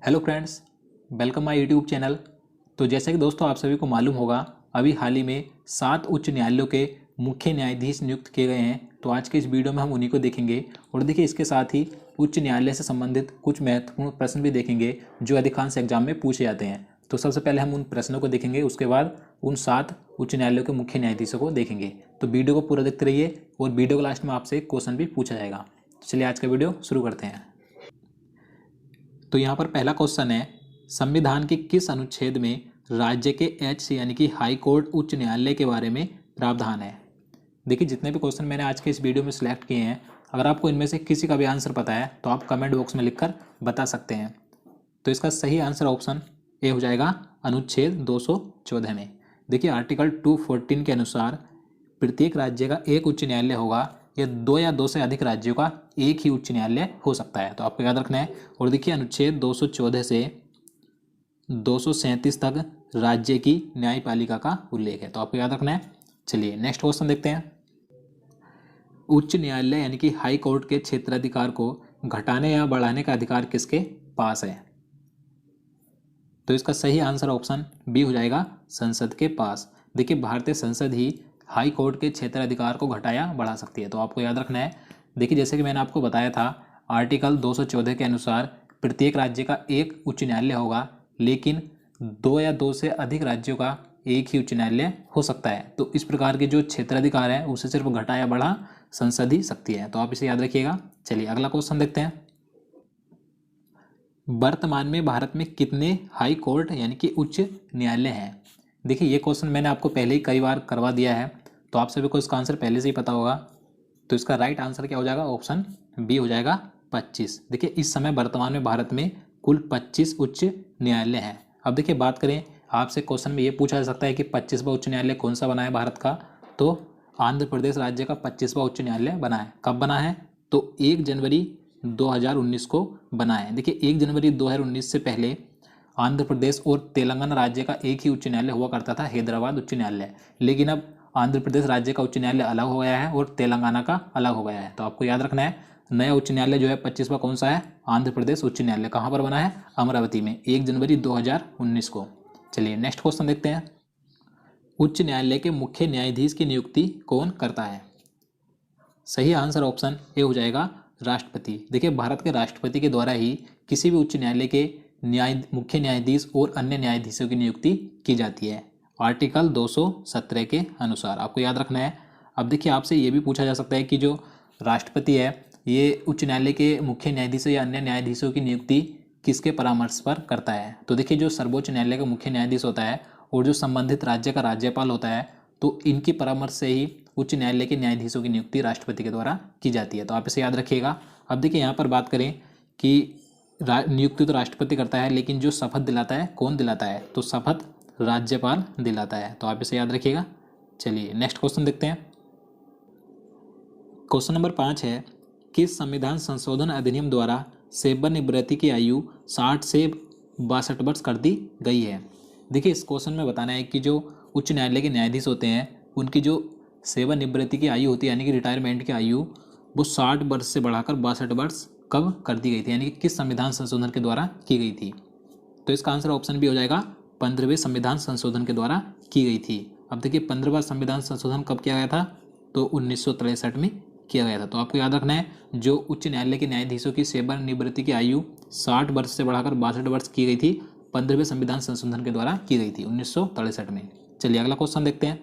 Hello friends, welcome my YouTube channel. तो जैसे कि दोस्तों आप सभी को मालूम होगा, अभी हाल ही में 7 उच्च न्यायालयों के मुख्य न्यायाधीश नियुक्त किए गए हैं। तो आज के इस वीडियो में हम उन्हीं को देखेंगे और देखिए इसके साथ ही उच्च न्यायालय से संबंधित कुछ महत्वपूर्ण प्रश्न भी देखेंगे जो अधिकांश एग्जाम में पूछे जाते हैं। तो सबसे पहले हम उन प्रश्नों को देखेंगे, उसके बाद उन 7 उच्च न्यायालयों के मुख्य न्यायाधीशों को देखेंगे। तो वीडियो को पूरा देखते रहिए और वीडियो के लास्ट में आपसे एक क्वेश्चन भी पूछा जाएगा। तो चलिए आज का वीडियो शुरू करते हैं। तो यहाँ पर पहला क्वेश्चन है, संविधान के किस अनुच्छेद में राज्य के एचसी यानी कि हाई कोर्ट उच्च न्यायालय के बारे में प्रावधान है। देखिए जितने भी क्वेश्चन मैंने आज के इस वीडियो में सिलेक्ट किए हैं, अगर आपको इनमें से किसी का भी आंसर पता है तो आप कमेंट बॉक्स में लिखकर बता सकते हैं। तो इसका सही आंसर ऑप्शन ए हो जाएगा, अनुच्छेद 214 में। देखिए आर्टिकल 214 के अनुसार प्रत्येक राज्य का एक उच्च न्यायालय होगा या दो से अधिक राज्यों का एक ही उच्च न्यायालय हो सकता है। तो आपको याद रखना है। और देखिए अनुच्छेद 214 से 237 तक राज्य की न्यायपालिका का उल्लेख है, तो आपको याद रखना है। चलिए नेक्स्ट क्वेश्चन देखते हैं। उच्च न्यायालय यानी कि हाई कोर्ट के क्षेत्राधिकार को घटाने या बढ़ाने का अधिकार किसके पास है। तो इसका सही आंसर ऑप्शन बी हो जाएगा, संसद के पास। देखिए भारतीय संसद ही हाई कोर्ट के क्षेत्राधिकार को घटाया बढ़ा सकती है, तो आपको याद रखना है। देखिए जैसे कि मैंने आपको बताया था, आर्टिकल 214 के अनुसार प्रत्येक राज्य का एक उच्च न्यायालय होगा, लेकिन दो से अधिक राज्यों का एक ही उच्च न्यायालय हो सकता है। तो इस प्रकार के जो क्षेत्राधिकार है उसे सिर्फ घटाया बढ़ा संसद ही सकती है, तो आप इसे याद रखिएगा। चलिए अगला क्वेश्चन देखते हैं। वर्तमान में भारत में कितने हाई कोर्ट यानी कि उच्च न्यायालय हैं। देखिए ये क्वेश्चन मैंने आपको पहले ही कई बार करवा दिया है, तो आप सभी को इसका आंसर पहले से ही पता होगा। तो इसका राइट आंसर क्या हो जाएगा, ऑप्शन बी हो जाएगा, 25। देखिए इस समय वर्तमान में भारत में कुल 25 उच्च न्यायालय हैं। अब देखिए बात करें, आपसे क्वेश्चन में ये पूछा जा सकता है कि 25वां उच्च न्यायालय कौन सा बना है भारत का। तो आंध्र प्रदेश राज्य का 25वां उच्च न्यायालय बना है। कब बना है, तो 1 जनवरी 2019 को बना है। देखिए 1 जनवरी 2019 से पहले आंध्र प्रदेश और तेलंगाना राज्य का एक ही उच्च न्यायालय हुआ करता था, हैदराबाद उच्च न्यायालय। लेकिन अब आंध्र प्रदेश राज्य का उच्च न्यायालय अलग हो गया है और तेलंगाना का अलग हो गया है। तो आपको याद रखना है, नया उच्च न्यायालय जो है 25वां कौन सा है, आंध्र प्रदेश उच्च न्यायालय। कहाँ पर बना है, अमरावती में, 1 जनवरी 2019 को। चलिए नेक्स्ट क्वेश्चन देखते हैं। उच्च न्यायालय के मुख्य न्यायाधीश की नियुक्ति कौन करता है। सही आंसर ऑप्शन ए हो जाएगा, राष्ट्रपति। देखिए भारत के राष्ट्रपति के द्वारा ही किसी भी उच्च न्यायालय के मुख्य न्यायाधीश और अन्य न्यायाधीशों की नियुक्ति की जाती है, आर्टिकल 217 के अनुसार। आपको याद रखना है। अब देखिए आपसे ये भी पूछा जा सकता है कि जो राष्ट्रपति है ये उच्च न्यायालय के मुख्य न्यायाधीशों या अन्य न्यायाधीशों की नियुक्ति किसके परामर्श पर करता है। तो देखिए जो सर्वोच्च न्यायालय का मुख्य न्यायाधीश होता है और जो संबंधित राज्य का राज्यपाल होता है, तो इनकी परामर्श से ही उच्च न्यायालय के न्यायाधीशों की नियुक्ति राष्ट्रपति के द्वारा की जाती है। तो आप इसे याद रखिएगा। अब देखिए यहाँ पर बात करें कि नियुक्ति तो राष्ट्रपति करता है, लेकिन जो शपथ दिलाता है कौन दिलाता है, तो शपथ राज्यपाल दिलाता है। तो आप इसे याद रखिएगा। चलिए नेक्स्ट क्वेश्चन देखते हैं। क्वेश्चन नंबर 5 है, किस संविधान संशोधन अधिनियम द्वारा सेवानिवृत्ति की आयु 60 से 62 वर्ष कर दी गई है। देखिए इस क्वेश्चन में बताना है कि जो उच्च न्यायालय के न्यायाधीश होते हैं उनकी जो सेवानिवृत्ति की आयु होती है यानी कि रिटायरमेंट की आयु, वो 60 वर्ष से बढ़ाकर 62 वर्ष कब कर दी गई थी, यानी कि किस संविधान संशोधन के द्वारा की गई थी। तो इसका आंसर ऑप्शन भी हो जाएगा, 15वें संविधान संशोधन के द्वारा की गई थी। अब देखिए 15वां संविधान संशोधन कब किया गया था, तो 1963 में किया गया था। तो आपको याद रखना है, जो उच्च न्यायालय के न्यायाधीशों की सेवानिवृत्ति की आयु 60 वर्ष से बढ़ाकर 62 वर्ष की गई थी, 15वें संविधान संशोधन के द्वारा की गई थी 1963 में। चलिए अगला क्वेश्चन देखते हैं।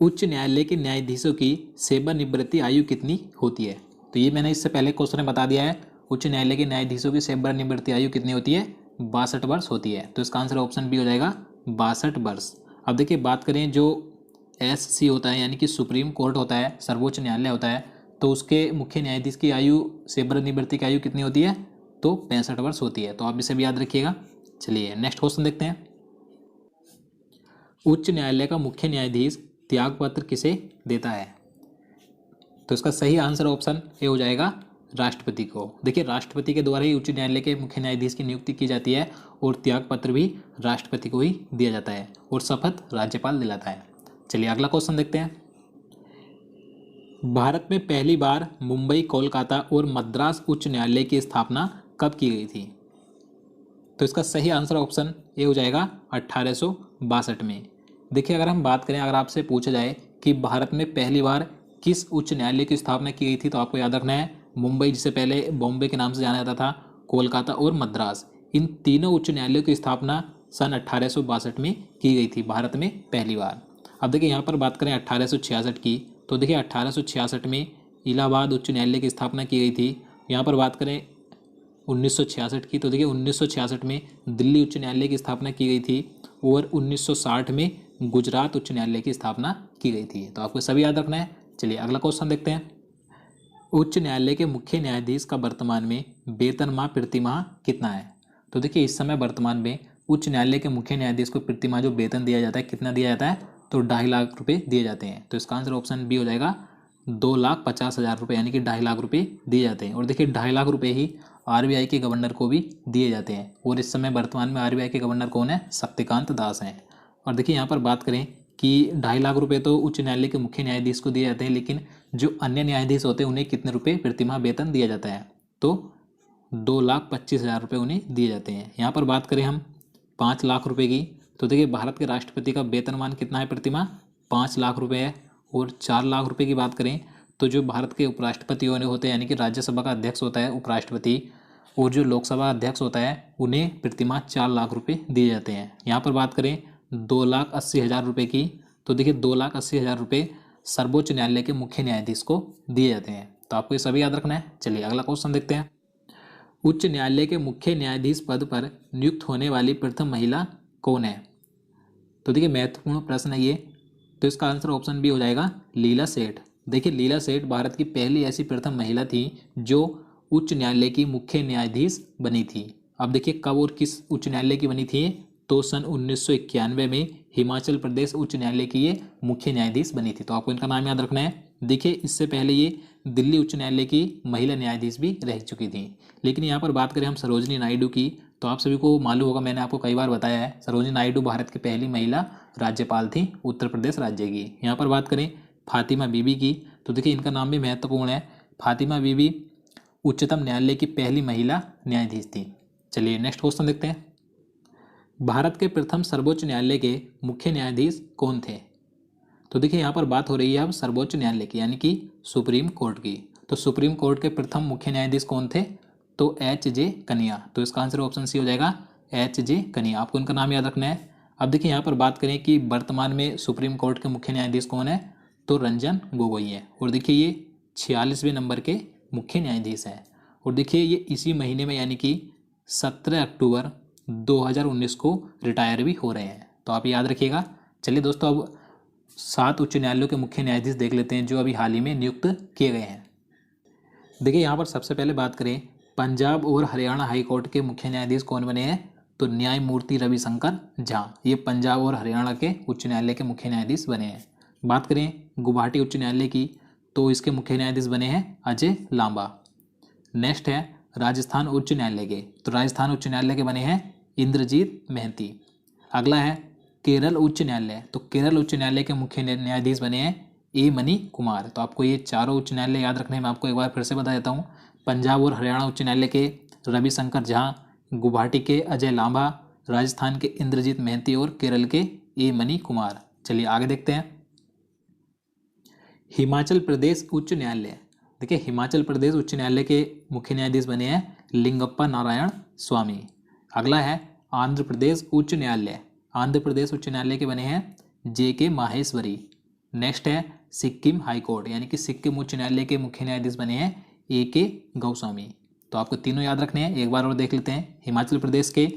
उच्च न्यायालय के न्यायाधीशों की सेवानिवृत्ति आयु कितनी होती है। तो ये मैंने इससे पहले क्वेश्चन में बता दिया है, उच्च न्यायालय के न्यायाधीशों की सेवानिवृत्ति आयु कितनी होती है, 62 वर्ष होती है। तो इसका आंसर ऑप्शन बी हो जाएगा, 62 वर्ष। अब देखिए बात करें, जो एससी होता है यानी कि सुप्रीम कोर्ट होता है, सर्वोच्च न्यायालय होता है, तो उसके मुख्य न्यायाधीश की आयु, सेवानिवृत्ति की आयु कितनी होती है, तो 65 वर्ष होती है। तो आप इसे भी याद रखिएगा। चलिए नेक्स्ट क्वेश्चन देखते हैं। उच्च न्यायालय का मुख्य न्यायाधीश त्यागपत्र किसे देता है। तो इसका सही आंसर ऑप्शन ए हो जाएगा, राष्ट्रपति को। देखिए राष्ट्रपति के द्वारा ही उच्च न्यायालय के मुख्य न्यायाधीश की नियुक्ति की जाती है और त्यागपत्र भी राष्ट्रपति को ही दिया जाता है और शपथ राज्यपाल दिलाता है। चलिए अगला क्वेश्चन देखते हैं। भारत में पहली बार मुंबई, कोलकाता और मद्रास उच्च न्यायालय की स्थापना कब की गई थी। तो इसका सही आंसर ऑप्शन ए हो जाएगा 1862 में। देखिए अगर हम बात करें, अगर आपसे पूछा जाए कि भारत में पहली बार किस उच्च न्यायालय की स्थापना की गई थी, तो आपको याद रखना है मुंबई, जिसे पहले बॉम्बे के नाम से जाना जाता था, कोलकाता और मद्रास, इन तीनों उच्च न्यायालयों की स्थापना सन 1862 में की गई थी भारत में पहली बार। अब देखिए यहाँ पर बात करें 1866 की, तो देखिए 1866 में इलाहाबाद उच्च न्यायालय की स्थापना की गई थी। यहाँ पर बात करें 1966 की, तो देखिए 1966 में दिल्ली उच्च न्यायालय की स्थापना की गई थी और 1960 में गुजरात उच्च न्यायालय की स्थापना की गई थी। तो आपको सभी याद रखना है। चलिए अगला क्वेश्चन देखते हैं। उच्च न्यायालय के मुख्य न्यायाधीश का वर्तमान में वेतनमान प्रतिमाह कितना है? तो देखिए इस समय वर्तमान में उच्च न्यायालय के मुख्य न्यायाधीश को प्रतिमाह जो वेतन दिया जाता है, कितना दिया जाता है? तो 2.5 लाख रुपए दिए जाते हैं। तो इसका आंसर ऑप्शन बी हो जाएगा 2,50,000 रुपये, यानी कि 2.5 लाख रुपये दिए जाते हैं। और देखिए 2.5 लाख रुपये ही आरबीआई के गवर्नर को भी दिए जाते हैं। और इस समय वर्तमान में आरबीआई के गवर्नर कौन है? शक्तिकांत दास हैं। और देखिए यहाँ पर बात करें कि 2.5 लाख रुपये तो उच्च न्यायालय के मुख्य न्यायाधीश को दिए जाते हैं, लेकिन जो अन्य न्यायाधीश होते हैं उन्हें कितने रुपये प्रतिमाह वेतन दिया जाता है? तो 2,25,000 रुपये उन्हें दिए जाते हैं। यहाँ पर बात करें हम 5 लाख रुपये की, तो देखिए भारत के राष्ट्रपति का वेतनमान कितना है प्रतिमाह? 5 लाख रुपये है। और 4 लाख रुपये की बात करें तो जो भारत के उपराष्ट्रपति होते हैं, यानी कि राज्यसभा का अध्यक्ष होता है उपराष्ट्रपति, और जो लोकसभा अध्यक्ष होता है, उन्हें प्रतिमाह 4 लाख रुपये दिए जाते हैं। यहाँ पर बात करें 2,80,000 रुपये की, तो देखिए 2,80,000 रुपये सर्वोच्च न्यायालय के मुख्य न्यायाधीश को दिए जाते हैं। तो आपको ये सभी याद रखना है। चलिए अगला क्वेश्चन देखते हैं। उच्च न्यायालय के मुख्य न्यायाधीश पद पर नियुक्त होने वाली प्रथम महिला कौन है? तो देखिए महत्वपूर्ण प्रश्न है ये। तो इसका आंसर ऑप्शन बी हो जाएगा लीला सेठ। देखिए लीला सेठ भारत की पहली ऐसी प्रथम महिला थी जो उच्च न्यायालय की मुख्य न्यायाधीश बनी थी। अब देखिए कब और किस उच्च न्यायालय की बनी थी? तो सन 1991 में हिमाचल प्रदेश उच्च न्यायालय की ये मुख्य न्यायाधीश बनी थी। तो आपको इनका नाम याद रखना है। देखिए इससे पहले ये दिल्ली उच्च न्यायालय की महिला न्यायाधीश भी रह चुकी थी। लेकिन यहाँ पर बात करें हम सरोजिनी नायडू की, तो आप सभी को मालूम होगा, मैंने आपको कई बार बताया है, सरोजिनी नायडू भारत की पहली महिला राज्यपाल थी उत्तर प्रदेश राज्य की। यहाँ पर बात करें फातिमा बीबी की, तो देखिए इनका नाम भी महत्वपूर्ण है। फातिमा बीबी उच्चतम न्यायालय की पहली महिला न्यायाधीश थी। चलिए नेक्स्ट क्वेश्चन देखते हैं। भारत के प्रथम सर्वोच्च न्यायालय के मुख्य न्यायाधीश कौन थे? तो देखिए यहाँ पर बात हो रही है अब सर्वोच्च न्यायालय की, यानी कि सुप्रीम कोर्ट की। तो सुप्रीम कोर्ट के प्रथम मुख्य न्यायाधीश कौन थे? तो एच.जे. कनिया। तो इसका आंसर ऑप्शन सी हो जाएगा एच.जे. कनिया। आपको इनका नाम याद रखना है। अब देखिए यहाँ पर बात करें कि वर्तमान में सुप्रीम कोर्ट के मुख्य न्यायाधीश कौन है? तो रंजन गोगोई है। और देखिए ये 46वें नंबर के मुख्य न्यायाधीश हैं। और देखिए ये इसी महीने में, यानी कि 17 अक्टूबर 2019 को रिटायर भी हो रहे हैं। तो आप याद रखिएगा। चलिए दोस्तों अब 7 उच्च न्यायालयों के मुख्य न्यायाधीश देख लेते हैं जो अभी हाल ही में नियुक्त किए गए हैं। देखिए यहाँ पर सबसे पहले बात करें पंजाब और हरियाणा हाई कोर्ट के मुख्य न्यायाधीश कौन बने हैं? तो न्यायमूर्ति रविशंकर झा। ये पंजाब और हरियाणा के उच्च न्यायालय के मुख्य न्यायाधीश बने हैं। बात करें गुवाहाटी उच्च न्यायालय की, तो इसके मुख्य न्यायाधीश बने हैं अजय लांबा। नेक्स्ट है राजस्थान उच्च न्यायालय के, तो राजस्थान उच्च न्यायालय के बने हैं इंद्रजीत महंती। अगला है केरल उच्च न्यायालय, तो केरल उच्च न्यायालय के मुख्य न्यायाधीश बने हैं ए मनी कुमार। तो आपको ये चारों उच्च न्यायालय याद रखने में आपको एक बार फिर से बता देता हूँ। पंजाब और हरियाणा उच्च न्यायालय के रविशंकर झा, गुवाहाटी के अजय लांबा, राजस्थान के इंद्रजीत महंती और केरल के ए मनी कुमार। चलिए आगे देखते हैं। हिमाचल प्रदेश उच्च न्यायालय, देखिए हिमाचल प्रदेश उच्च न्यायालय के मुख्य न्यायाधीश बने हैं लिंगप्पा नारायण स्वामी। अगला है आंध्र प्रदेश उच्च न्यायालय, आंध्र प्रदेश उच्च न्यायालय के बने हैं जे.के. माहेश्वरी। नेक्स्ट है सिक्किम हाई कोर्ट, यानी कि सिक्किम उच्च न्यायालय के मुख्य न्यायाधीश बने हैं ए.के. गौस्वामी। तो आपको तीनों याद रखने हैं, एक बार और देख लेते हैं। हिमाचल प्रदेश के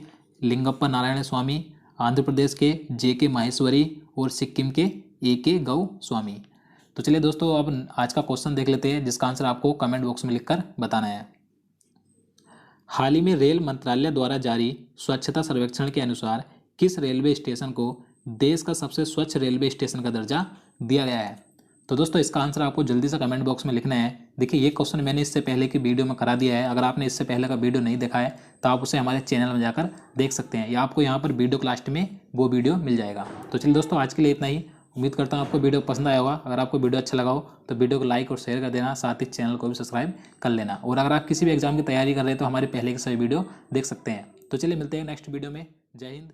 लिंगप्पा नारायण स्वामी, आंध्र प्रदेश के जे.के. माहेश्वरी और सिक्किम के ए.के. गौस्वामी। तो चलिए दोस्तों अब आज का क्वेश्चन देख लेते हैं जिसका आंसर आपको कमेंट बॉक्स में लिखकर बताना है। हाल ही में रेल मंत्रालय द्वारा जारी स्वच्छता सर्वेक्षण के अनुसार किस रेलवे स्टेशन को देश का सबसे स्वच्छ रेलवे स्टेशन का दर्जा दिया गया है? तो दोस्तों इसका आंसर आपको जल्दी से कमेंट बॉक्स में लिखना है। देखिए ये क्वेश्चन मैंने इससे पहले की वीडियो में करा दिया है। अगर आपने इससे पहले का वीडियो नहीं देखा है तो आप उसे हमारे चैनल में जाकर देख सकते हैं, या आपको यहाँ पर वीडियो के लास्ट में वो वीडियो मिल जाएगा। तो चलिए दोस्तों आज के लिए इतना ही। उम्मीद करता हूँ आपको वीडियो पसंद आया होगा। अगर आपको वीडियो अच्छा लगा हो तो वीडियो को लाइक और शेयर कर देना, साथ ही चैनल को भी सब्सक्राइब कर लेना। और अगर आप किसी भी एग्जाम की तैयारी कर रहे हैं तो हमारे पहले के सभी वीडियो देख सकते हैं। तो चलिए मिलते हैं नेक्स्ट वीडियो में। जय हिंद।